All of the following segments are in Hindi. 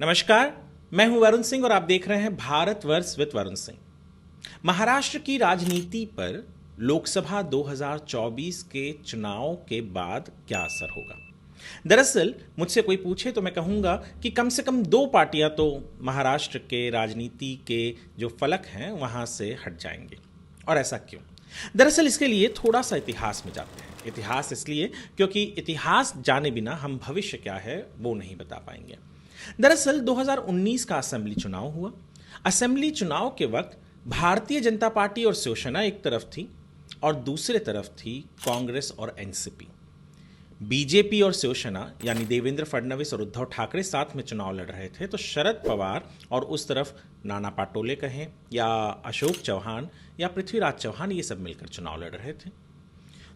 नमस्कार, मैं हूं वरुण सिंह और आप देख रहे हैं भारतवर्ष विद वरुण सिंह। महाराष्ट्र की राजनीति पर लोकसभा 2024 के चुनाव के बाद क्या असर होगा? दरअसल मुझसे कोई पूछे तो मैं कहूंगा कि कम से कम दो पार्टियां तो महाराष्ट्र के राजनीति के जो फलक हैं वहां से हट जाएंगे। और ऐसा क्यों? दरअसल इसके लिए थोड़ा सा इतिहास में जाते हैं। इतिहास इसलिए क्योंकि इतिहास जाने बिना हम भविष्य क्या है वो नहीं बता पाएंगे। दरअसल 2019 का असेंबली चुनाव हुआ। असेंबली चुनाव के वक्त भारतीय जनता पार्टी और शिवसेना एक तरफ थी और दूसरे तरफ थी कांग्रेस और एनसीपी। बीजेपी और शिवसेना यानी देवेंद्र फडणवीस और उद्धव ठाकरे साथ में चुनाव लड़ रहे थे, तो शरद पवार और उस तरफ नाना पाटोले कहें या अशोक चौहान या पृथ्वीराज चौहान, ये सब मिलकर चुनाव लड़ रहे थे।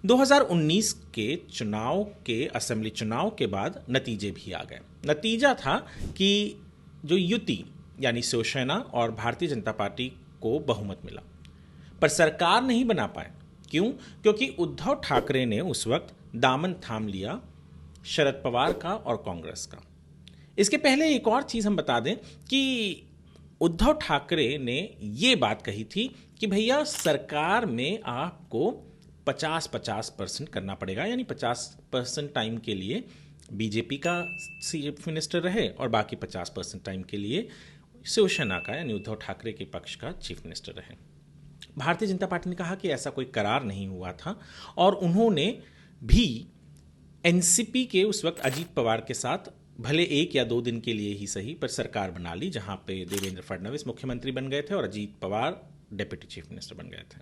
2019 के चुनाव के असेंबली चुनाव के बाद नतीजे भी आ गए। नतीजा था कि जो युति यानी शिवसेना और भारतीय जनता पार्टी को बहुमत मिला, पर सरकार नहीं बना पाए। क्यों? क्योंकि उद्धव ठाकरे ने उस वक्त दामन थाम लिया शरद पवार का और कांग्रेस का। इसके पहले एक और चीज हम बता दें कि उद्धव ठाकरे ने ये बात कही थी कि भैया सरकार में आपको 50-50% करना पड़ेगा, यानी 50% टाइम के लिए बीजेपी का चीफ मिनिस्टर रहे और बाकी 50% टाइम के लिए शिवसेना का यानी उद्धव ठाकरे के पक्ष का चीफ मिनिस्टर रहे। भारतीय जनता पार्टी ने कहा कि ऐसा कोई करार नहीं हुआ था और उन्होंने भी एनसीपी के उस वक्त अजीत पवार के साथ भले 1 या 2 दिन के लिए ही सही पर सरकार बना ली, जहां पे देवेंद्र फडणवीस मुख्यमंत्री बन गए थे और Ajit Pawar deputy chief minister बन गए थे।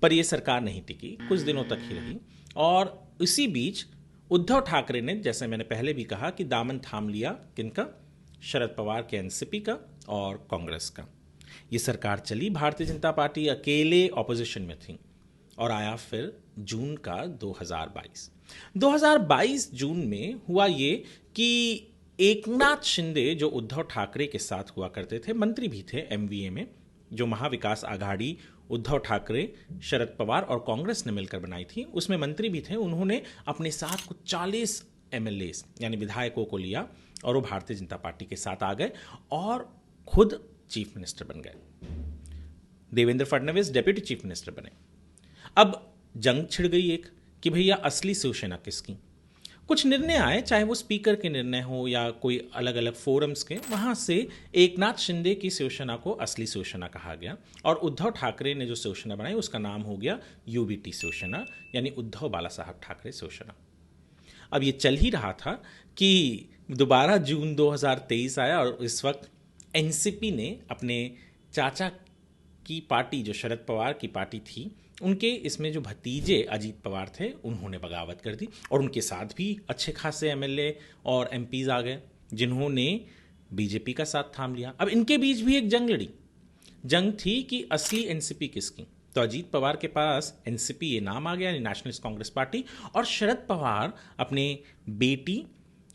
पर यह सरकार नहीं टिकी, कुछ दिनों तक ही रही। और इसी बीच उद्धव ठाकरे ने, जैसे मैंने पहले भी कहा, कि दामन थाम लिया किनका? शरद पवार के एनसीपी का और कांग्रेस का। ये सरकार चली, भारतीय जनता पार्टी अकेले ऑपोजिशन में थी और आया फिर जून का 2022 जून में हुआ ये कि एकनाथ शिंदे जो उद्धव ठाकरे के साथ हुआ करते थे, मंत्री भी थे एमवीए में, जो महाविकास आघाड़ी उद्धव ठाकरे, शरद पवार और कांग्रेस ने मिलकर बनाई थी, उसमें मंत्री भी थे। उन्होंने अपने साथ कुछ 40 एमएलए यानी विधायकों को लिया और वो भारतीय जनता पार्टी के साथ आ गए और खुद चीफ मिनिस्टर बन गए। Devendra Fadnavis deputy chief minister बने। अब जंग छिड़ गई एक कि भैया असली शिवसेना किसकी। कुछ निर्णय आए, चाहे वो स्पीकर के निर्णय हो या कोई अलग अलग फोरम्स के, वहां से एकनाथ शिंदे की शिवसेना को असली शिवसेना कहा गया और उद्धव ठाकरे ने जो शिवसेना बनाई उसका नाम हो गया यूबीटी शिवसेना, यानी उद्धव बाला साहब ठाकरे शिवसेना। अब ये चल ही रहा था कि दोबारा जून 2023 आया और इस वक्त एनसीपी ने अपने चाचा की पार्टी, जो शरद पवार की पार्टी थी, उनके इसमें जो भतीजे अजीत पवार थे, उन्होंने बगावत कर दी और उनके साथ भी अच्छे खासे एमएलए और एमपीज आ गए जिन्होंने बीजेपी का साथ थाम लिया। अब इनके बीच भी एक जंग लड़ी। जंग थी कि असली एनसीपी किसकी। तो अजीत पवार के पास एनसीपी ये नाम आ गया, नेशनलिस्ट कांग्रेस पार्टी, और शरद पवार अपने बेटी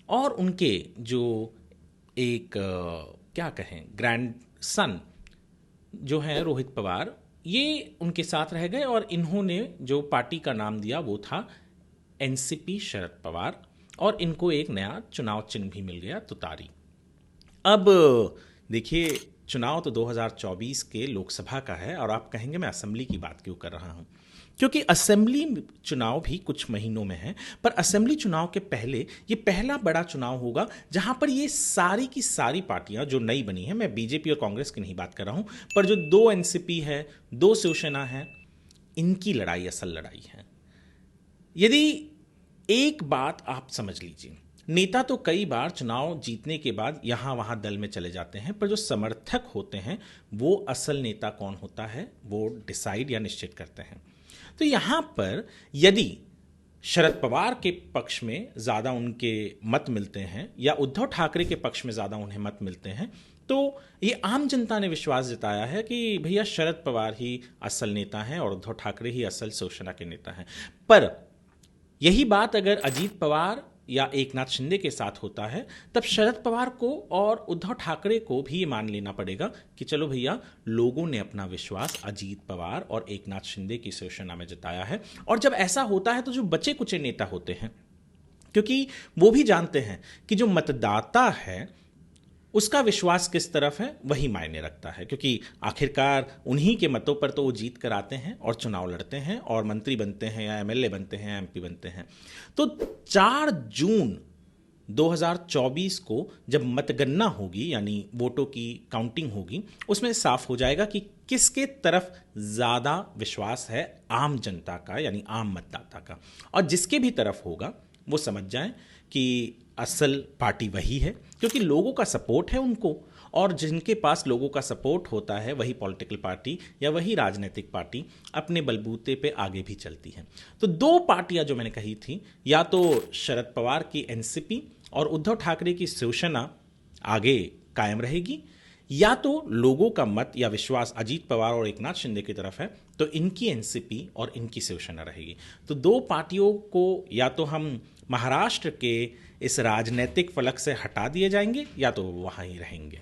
और उनके जो एक क्या कहें ग्रैंड सन जो है रोहित पवार, ये उनके साथ रह गए और इन्होंने जो पार्टी का नाम दिया वो था एनसीपी शरद पवार, और इनको एक नया चुनाव चिन्ह भी मिल गया, तुतारी। अब देखिए, चुनाव तो 2024 के लोकसभा का है और आप कहेंगे मैं असेंबली की बात क्यों कर रहा हूं, क्योंकि असेंबली चुनाव भी कुछ महीनों में है। पर असेंबली चुनाव के पहले ये पहला बड़ा चुनाव होगा जहां पर ये सारी की सारी पार्टियां जो नई बनी हैं, मैं बीजेपी और कांग्रेस की नहीं बात कर रहा हूं, पर जो 2 एनसीपी है, 2 शिवसेना है, इनकी लड़ाई असल लड़ाई है। यदि एक बात आप समझ लीजिए, नेता तो कई बार चुनाव जीतने के बाद यहां वहां दल में चले जाते हैं, पर जो समर्थक होते हैं वो असल नेता कौन होता है वो डिसाइड या निश्चित करते हैं। तो यहां पर यदि शरद पवार के पक्ष में ज्यादा उनके मत मिलते हैं या उद्धव ठाकरे के पक्ष में ज्यादा उन्हें मत मिलते हैं, तो ये आम जनता ने विश्वास जताया है कि भैया शरद पवार ही असल नेता हैं और उद्धव ठाकरे ही असल शिवसेना के नेता हैं। पर यही बात अगर अजीत पवार या एकनाथ शिंदे के साथ होता है, तब शरद पवार को और उद्धव ठाकरे को भी ये मान लेना पड़ेगा कि चलो भैया, लोगों ने अपना विश्वास अजीत पवार और एकनाथ शिंदे की शिवसेना में जताया है। और जब ऐसा होता है तो जो बचे कुचे नेता होते हैं, क्योंकि वो भी जानते हैं कि जो मतदाता है उसका विश्वास किस तरफ है वही मायने रखता है, क्योंकि आखिरकार उन्हीं के मतों पर तो वो जीत कर आते हैं और चुनाव लड़ते हैं और मंत्री बनते हैं या एमएलए बनते हैं, एमपी बनते हैं। तो 4 जून 2024 को जब मतगणना होगी, यानी वोटों की काउंटिंग होगी, उसमें साफ हो जाएगा कि किसके तरफ ज़्यादा विश्वास है आम जनता का, यानी आम मतदाता का। और जिसके भी तरफ होगा वो समझ जाएं कि असल पार्टी वही है, क्योंकि लोगों का सपोर्ट है उनको, और जिनके पास लोगों का सपोर्ट होता है वही पॉलिटिकल पार्टी या वही राजनीतिक पार्टी अपने बलबूते पे आगे भी चलती है। तो 2 पार्टियां जो मैंने कही थी, या तो शरद पवार की एनसीपी और उद्धव ठाकरे की शिवसेना आगे कायम रहेगी, या तो लोगों का मत या विश्वास अजीत पवार और एकनाथ शिंदे की तरफ है तो इनकी एनसीपी और इनकी शिवसेना रहेगी। तो 2 पार्टियों को या तो हम महाराष्ट्र के इस राजनीतिक फलक से हटा दिए जाएंगे या तो वो वहाँ ही रहेंगे।